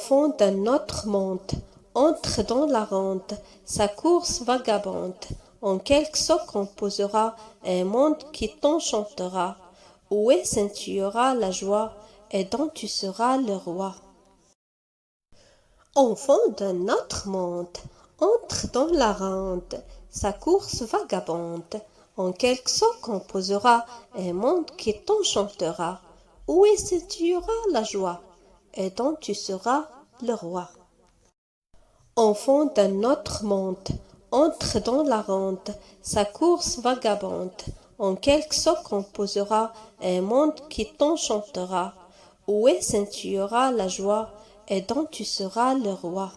Enfant d'un autre monde, entre dans la ronde, sa course vagabonde. En quelque sorte composera un monde qui t'enchantera, où scintillera la joie et dont tu seras le roi. Enfant d'un autre monde, entre dans la ronde, sa course vagabonde. En quelque sorte composera un monde qui t'enchantera, où scintillera la joie et dont tu seras le roi. Enfant d'un autre monde, entre dans la ronde, sa course vagabonde. En quelque sorte composera un monde qui t'enchantera, où scintillera la joie et dont tu seras le roi.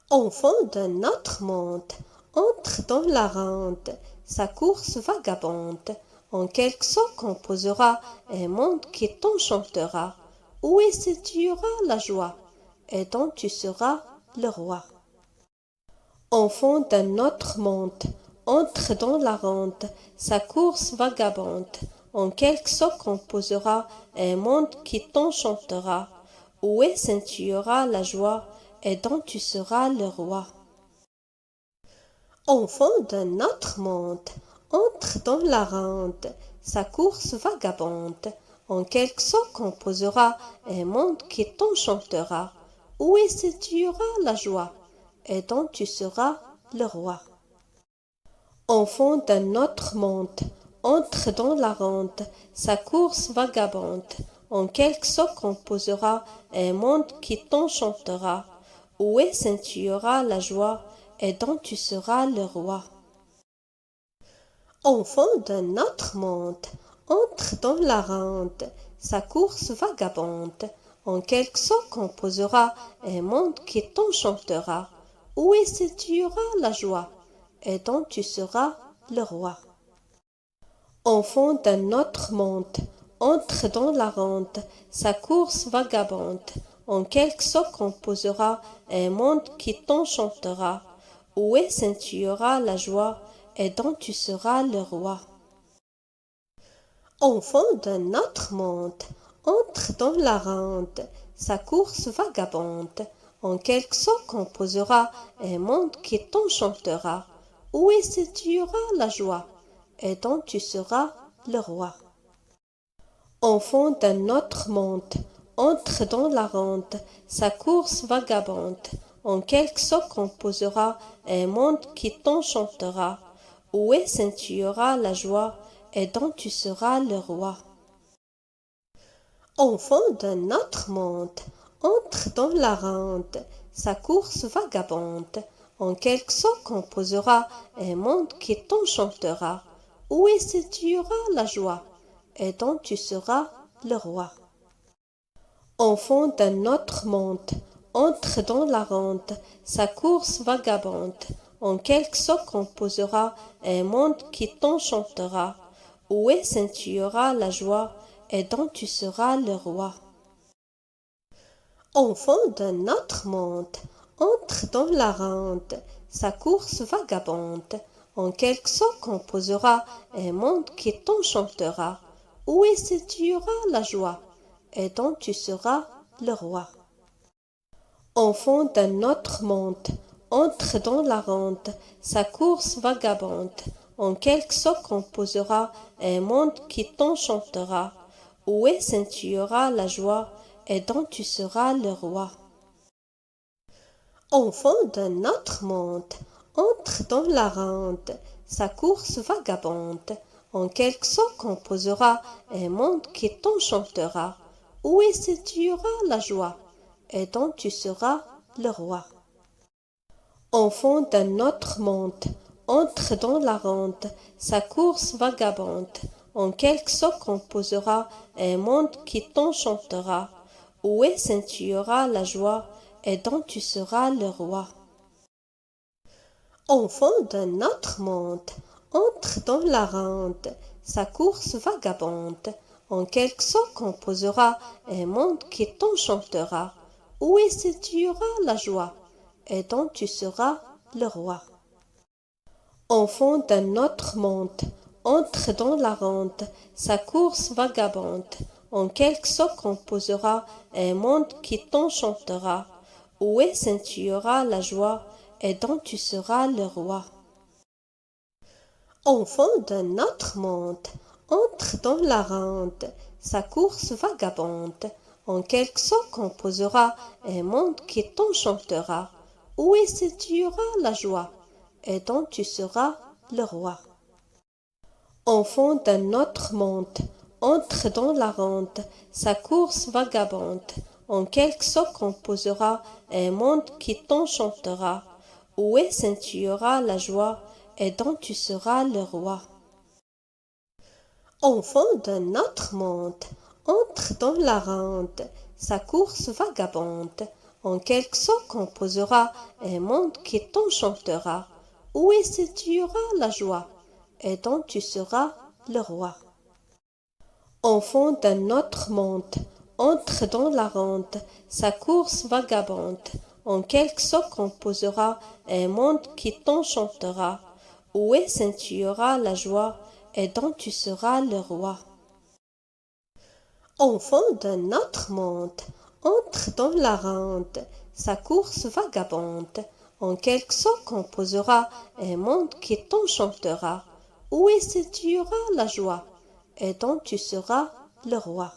Enfant d'un autre monde, entre dans la ronde, sa course vagabonde. En quelque sorte composera un monde qui t'enchantera, où scintillera la joie et dont tu seras le roi. Enfant d'un autre monde, entre dans la ronde, sa course vagabonde. En quelque sorte composera un monde qui t'enchantera, où scintillera la joie et dont tu seras le roi. Enfant d'un autre monde, entre dans la ronde, sa course vagabonde. En quelque sorte composera un monde qui t'enchantera, où scintillera la joie et dont tu seras le roi. Enfant d'un autre monde, entre dans la ronde, sa course vagabonde. En quelque sorte composera un monde qui t'enchantera, où scintillera la joie et dont tu seras le roi. Enfant d'un autre monde, entre dans la ronde, sa course vagabonde. En quelque sorte composera un monde qui t'enchantera, où scintillera la joie et dont tu seras le roi. Enfant d'un autre monde, entre dans la ronde, sa course vagabonde. En quelque sorte composera un monde qui t'enchantera, où scintillera la joie et dont tu seras le roi. Enfant d'un autre monde, entre dans la ronde, sa course vagabonde. En quelque sorte composera un monde qui t'enchantera, où scintillera la joie et dont tu seras le roi. Enfant d'un autre monde, entre dans la ronde, sa course vagabonde. En quelque sorte composera un monde qui t'enchantera, où scintillera la joie et dont tu seras le roi. Enfant d'un autre monde, entre dans la ronde, sa course vagabonde. En quelque sorte composera un monde qui t'enchantera, où scintillera la joie et dont tu seras le roi. Enfant d'un autre monde, entre dans la ronde, sa course vagabonde. En quelque sorte composera un monde qui t'enchantera, où scintillera la joie et dont tu seras le roi. Enfant d'un autre monde, entre dans la ronde, sa course vagabonde. En quelque sorte composera un monde qui t'enchantera, où scintillera la joie et dont tu seras le roi. Enfant d'un autre monde, entre dans la ronde, sa course vagabonde. En quelque sorte composera un monde qui t'enchantera, où scintillera la joie et dont tu seras le roi. Enfant d'un autre monde, entre dans la ronde, sa course vagabonde. En quelque sorte composera un monde qui t'enchantera, où scintillera la joie et dont tu seras le roi. Enfant d'un autre monde, entre dans la ronde, sa course vagabonde. En quelque sorte composera un monde qui t'enchantera, où scintillera la joie et dont tu seras le roi. Enfant d'un autre monde, entre dans la ronde, sa course vagabonde. En quelque sorte composera un monde qui t'enchantera, où scintillera la joie et dont tu seras le roi. Enfant d'un autre monde, entre dans la ronde, sa course vagabonde. En quelque sorte composera un monde qui t'enchantera, où est scintillera la joie et dont tu seras le roi. Enfant d'un autre monde, entre dans la ronde, sa course vagabonde. En quelque sorte composera un monde qui t'enchantera, où est scintillera la joie et dont tu seras le roi. Enfant d'un autre monde, entre dans la ronde, sa course vagabonde. En quelque sorte composera un monde qui t'enchantera, où est scintillera la joie et dont tu seras le roi. Enfant d'un autre monde, entre dans la ronde, sa course vagabonde. En quelque sorte composera un monde qui t'enchantera, où est scintillera la joie et dont tu seras le roi. Enfant d'un autre monde, entre dans la ronde, sa course vagabonde. En quelque sorte composera un monde qui t'enchantera, où est scintillera la joie et dont tu seras le roi. Enfant d'un autre monde, entre dans la ronde, sa course vagabonde. En quelque sorte composera un monde qui t'enchantera, où est scintillera la joie et dont tu seras le roi.